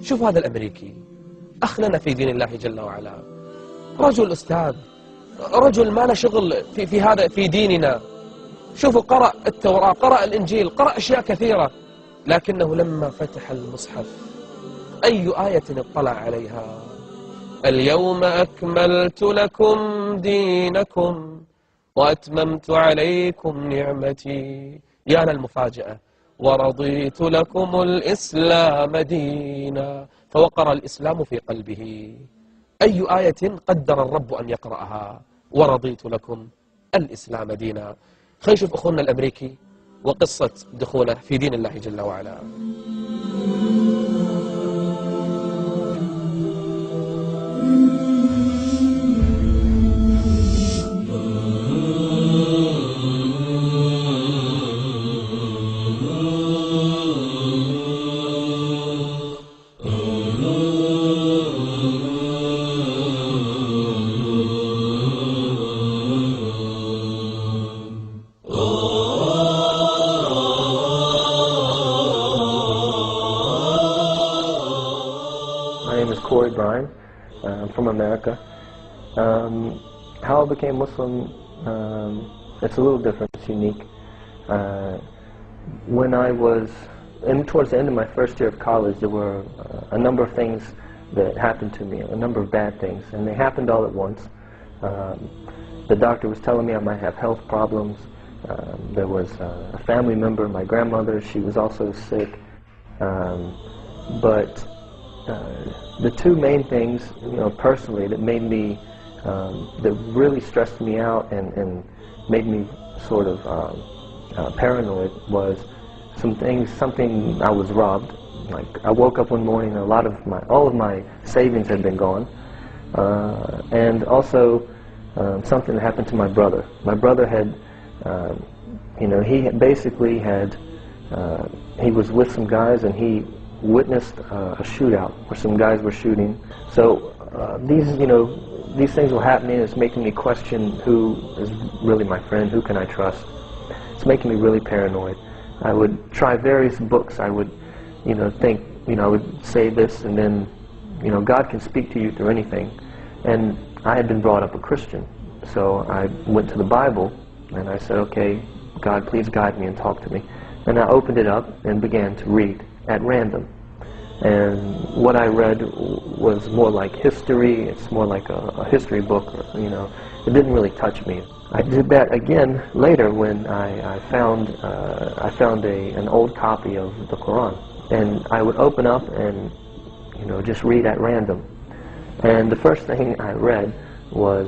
شوف هذا الأمريكي أخ لنا في دين الله جل وعلا، رجل أستاذ، رجل ما له شغل في هذا في ديننا. شوفوا قرأ التوراة، قرأ الإنجيل، قرأ أشياء كثيرة، لكنه لما فتح المصحف أي آية اطلع عليها؟ اليوم أكملت لكم دينكم وأتممت عليكم نعمتي، يا للمفاجأة، ورضيت لكم الإسلام دينا. فوقر الإسلام في قلبه. أي آية قدر الرب أن يقرأها؟ ورضيت لكم الإسلام دينا. خلينا نشوف أخونا الأمريكي وقصة دخوله في دين الله جل وعلا. I'm from America. How I became Muslim, it's a little different, it's unique. When I was towards the end of my first year of college, there were a number of things that happened to me, a number of bad things, and they happened all at once. The doctor was telling me I might have health problems. There was a family member, my grandmother, she was also sick. But the two main things, personally, that made me, that really stressed me out and made me sort of paranoid was something I was robbed. Like I woke up one morning, all of my savings had been gone, and also something that happened to my brother. My brother had, he was with some guys and he witnessed a shootout where some guys were shooting. So these things were happening. It's making me question who is really my friend, who can I trust. It's making me really paranoid. I would try various books. I would, think, I would say this and then, God can speak to you through anything. And I had been brought up a Christian. So I went to the Bible and I said, okay, God, please guide me and talk to me. And I opened it up and began to read at random. And what I read was more like history. It's more like a history book, it didn't really touch me. I did that again later when I found an old copy of the Quran. And I would open up and, just read at random. And the first thing I read was,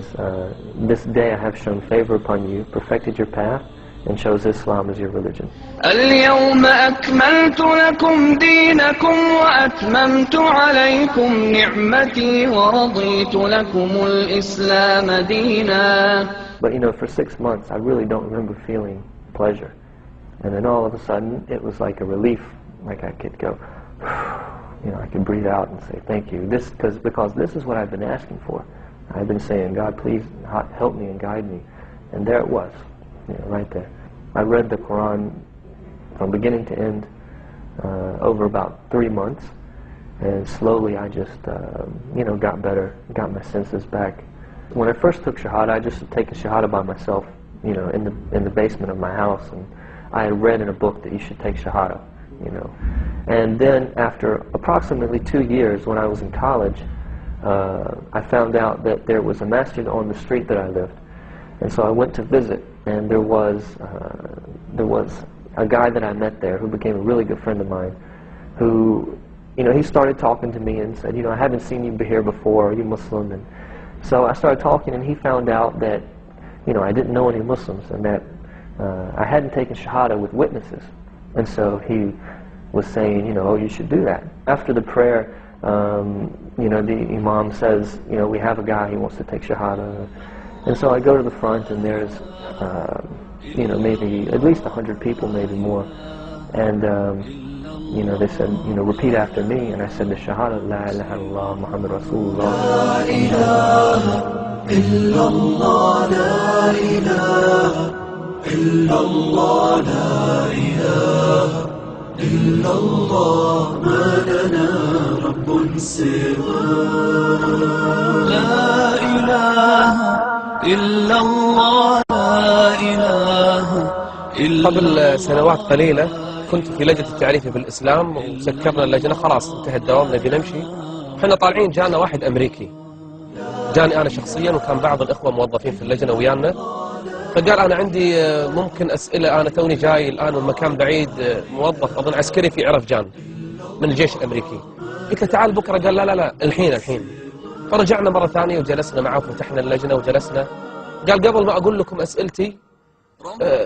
this day I have shown favor upon you, perfected your path, and chose Islam as your religion. اليوم أكملت لكم دينكم وأتممت عليكم نعمتي ورضيت لكم الإسلام دينا. But for 6 months I really don't remember feeling pleasure. And then all of a sudden it was like a relief, like I could go, I could breathe out and say thank you. Because this is what I've been asking for. I've been saying, God, please help me and guide me. And there it was. Right there. I read the Quran from beginning to end over about 3 months, and slowly I just, got better, got my senses back. When I first took Shahada, I just had taken Shahada by myself, in the basement of my house, and I had read in a book that you should take Shahada, And then after approximately 2 years, when I was in college, I found out that there was a masjid on the street that I lived, and so I went to visit. And there was a guy that I met there who became a really good friend of mine, who, he started talking to me and said, I haven't seen you here before, are you Muslim? And so I started talking, and he found out that, I didn't know any Muslims, and that I hadn't taken Shahada with witnesses. And so he was saying, you should do that. After the prayer, the Imam says, we have a guy, he wants to take Shahada. And so I go to the front, and there's, maybe at least 100 people, maybe more. And, they said, repeat after me. And I said the Shahada, La ilaha illallah, Muhammad Rasulullah. La ilaha illallah, la ilaha illallah, la ilaha illallah, ma lana rabbun لا إله إلا الله، لا إله إلا قبل سنوات قليلة كنت في لجنة التعريف بالإسلام وسكرنا اللجنة، خلاص انتهى الدوام نبي نمشي. احنا طالعين جانا واحد أمريكي، جاني أنا شخصيا وكان بعض الإخوة موظفين في اللجنة ويانا، فقال أنا عندي ممكن أسئلة، أنا توني جاي الآن من مكان بعيد، موظف أظن عسكري في عرفجان من الجيش الأمريكي. قلت له تعال بكرة، قال لا الحين. فرجعنا مرة ثانية وجلسنا معه وفتحنا اللجنة وجلسنا. قال قبل ما أقول لكم أسئلتي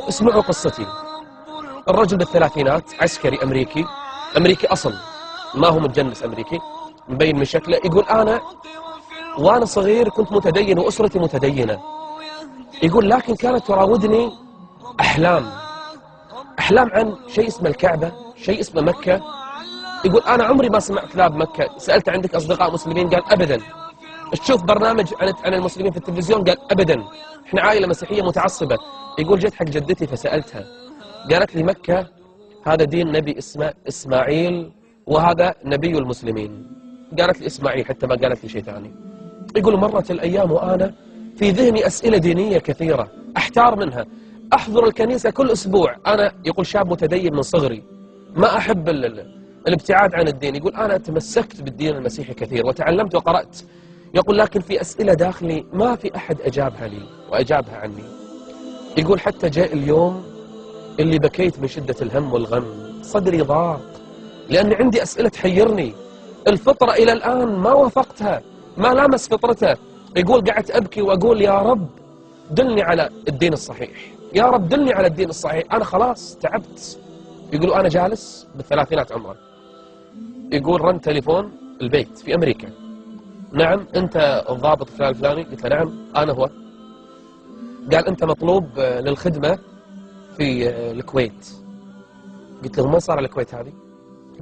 اسمعوا قصتي. الرجل بالثلاثينات، عسكري أمريكي أصل، ما هو متجنس أمريكي، مبين من شكله. يقول أنا وأنا صغير كنت متدين وأسرتي متدينة. يقول لكن كانت تراودني أحلام عن شيء اسمه الكعبة، شيء اسمه مكة. يقول أنا عمري ما سمعت لا بمكة. سألت عندك أصدقاء مسلمين؟ قال أبدا. تشوف برنامج عن المسلمين في التلفزيون؟ قال أبدا، إحنا عائلة مسيحية متعصبة. يقول جيت حق جدتي فسألتها، قالت لي مكة هذا دين نبي اسمه إسماعيل وهذا نبي المسلمين. قالت لي إسماعيل حتى ما قالت لي شيء ثاني. يقول مرت الأيام وأنا في ذهني أسئلة دينية كثيرة أحتار منها. أحضر الكنيسة كل أسبوع. أنا يقول شاب متدين من صغري، ما أحب الابتعاد عن الدين. يقول أنا تمسكت بالدين المسيحي كثير وتعلمت وقرأت. يقول لكن في أسئلة داخلي ما في أحد أجابها لي وأجابها عني. يقول حتى جاء اليوم اللي بكيت من شدة الهم والغم، صدري ضاق لأن عندي أسئلة تحيرني. الفطرة إلى الآن ما وافقتها، ما لامس فطرته. يقول قعدت أبكي وأقول يا رب دلني على الدين الصحيح، يا رب دلني على الدين الصحيح، أنا خلاص تعبت. يقول أنا جالس بالثلاثينات عمره. يقول رن تليفون البيت في أمريكا، نعم أنت الضابط فلان الفلاني؟ قلت له نعم أنا هو. قال أنت مطلوب للخدمة في الكويت. قلت له ما صار الكويت هذه؟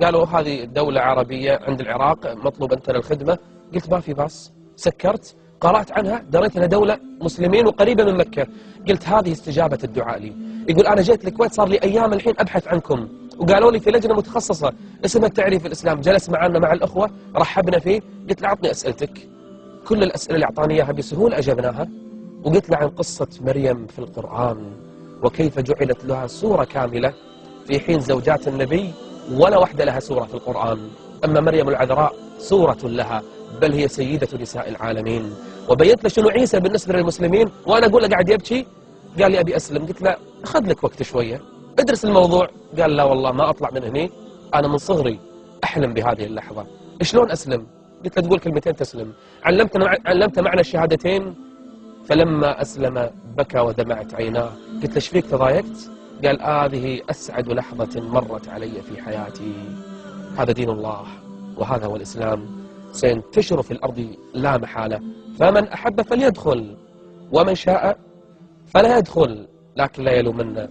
قالوا هذه دولة عربية عند العراق، مطلوب أنت للخدمة. قلت ما في باس. سكرت قرأت عنها، دريت أنها دولة مسلمين وقريبة من مكة. قلت هذه استجابة الدعاء لي. يقول أنا جيت الكويت صار لي أيام الحين أبحث عنكم، وقالوا لي في لجنة متخصصة اسمها التعريف الإسلام. جلس معنا مع الأخوة رحبنا فيه. قلت له أعطني أسئلتك. كل الأسئلة اللي أعطاني إياها بسهولة أجبناها. وقلت له عن قصة مريم في القرآن وكيف جعلت لها سورة كاملة في حين زوجات النبي ولا واحدة لها سورة في القرآن. أما مريم العذراء سورة لها، بل هي سيدة نساء العالمين. وبينت له شنو عيسى بالنسبة للمسلمين، وأنا أقول له قاعد يبكي. قال لي أبي أسلم. قلت له أخذ لك وقت شوية، ادرس الموضوع. قال لا والله ما أطلع من هني، أنا من صغري أحلم بهذه اللحظة. شلون أسلم؟ قلت له تقول كلمتين تسلم. علمت معنى الشهادتين. فلما أسلم بكى ودمعت عيناه. قلت له ايش فيك تضايقت؟ قال هذه أسعد لحظة مرت علي في حياتي. هذا دين الله وهذا هو الإسلام، سينتشر في الأرض لا محالة، فمن أحب فليدخل ومن شاء فلا يدخل، لكن لا يلومن